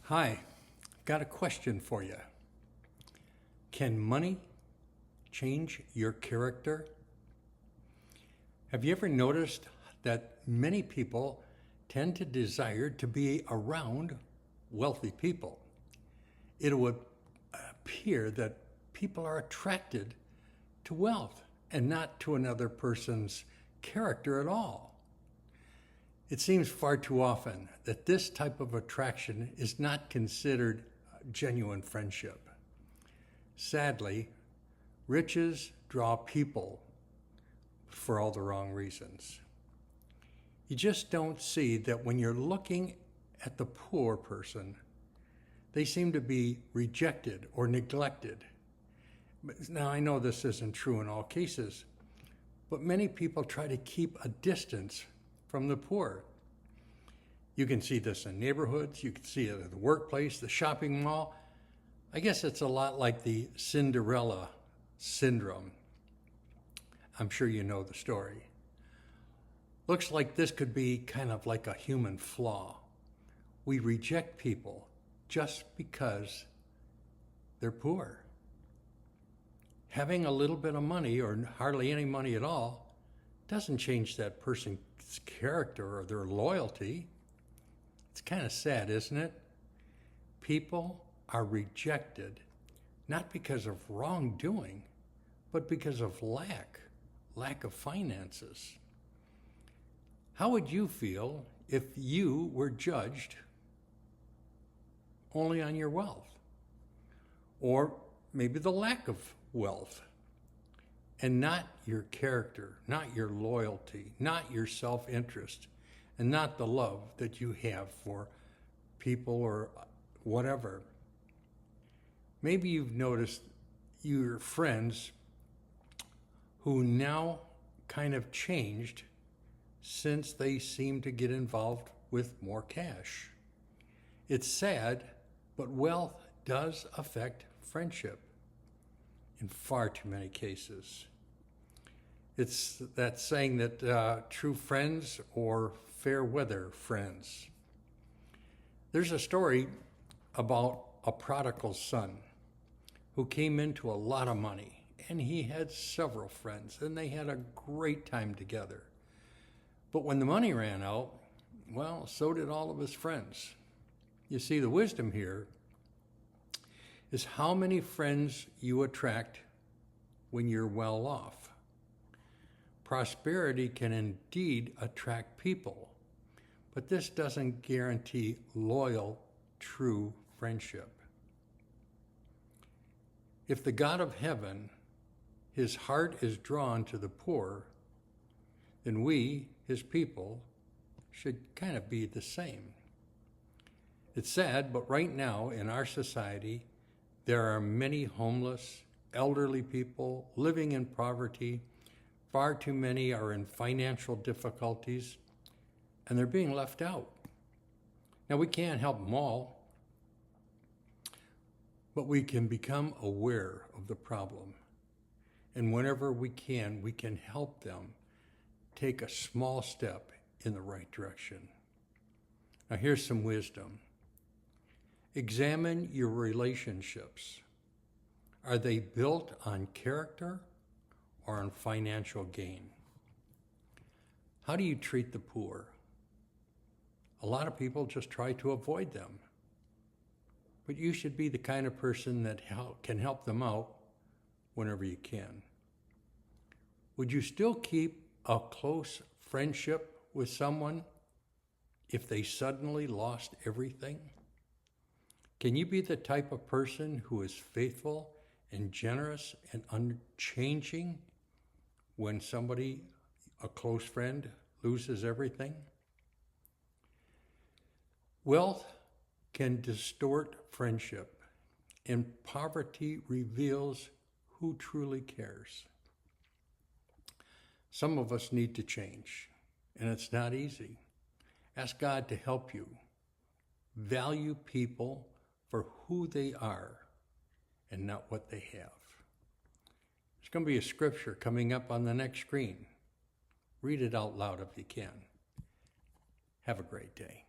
Hi, got a question for you. Can money change your character? Have you ever noticed that many people tend to desire to be around wealthy people? It would appear that people are attracted to wealth and not to another person's character at all. It seems far too often that this type of attraction is not considered genuine friendship. Sadly, riches draw people for all the wrong reasons. You just don't see that when you're looking at the poor person, they seem to be rejected or neglected. Now, I know this isn't true in all cases, but many people try to keep a distance from the poor. You can see this in neighborhoods, you can see it at the workplace, the shopping mall. I guess it's a lot like the Cinderella syndrome. I'm sure you know the story. Looks like this could be kind of like a human flaw. We reject people just because they're poor. Having a little bit of money or hardly any money at all doesn't change that person's character or their loyalty. It's kind of sad, isn't it? People are rejected not because of wrongdoing, but because of lack of finances. How would you feel if you were judged only on your wealth? Or maybe the lack of wealth, and not your character, not your loyalty, not your self-interest, and not the love that you have for people or whatever. Maybe you've noticed your friends who now kind of changed since they seem to get involved with more cash. It's sad, but wealth does affect friendship in far too many cases. It's that saying that true friends or fair weather friends. There's a story about a prodigal son who came into a lot of money, and he had several friends, and they had a great time together. But when the money ran out, well, so did all of his friends. You see, the wisdom here is how many friends you attract when you're well off. Prosperity can indeed attract people, but this doesn't guarantee loyal, true friendship. If the God of heaven, his heart is drawn to the poor, then we, his people, should kind of be the same. It's sad, but right now in our society, there are many homeless, elderly people living in poverty. Far too many are in financial difficulties, and they're being left out. Now, we can't help them all, but we can become aware of the problem. And whenever we can help them take a small step in the right direction. Now, here's some wisdom. Examine your relationships. Are they built on character or on financial gain? How do you treat the poor? A lot of people just try to avoid them. But you should be the kind of person that can help them out whenever you can. Would you still keep a close friendship with someone if they suddenly lost everything? Can you be the type of person who is faithful and generous and unchanging when somebody, a close friend, loses everything? Wealth can distort friendship, and poverty reveals who truly cares. Some of us need to change, and it's not easy. Ask God to help you. Value people for who they are and not what they have. There's going to be a scripture coming up on the next screen. Read it out loud if you can. Have a great day.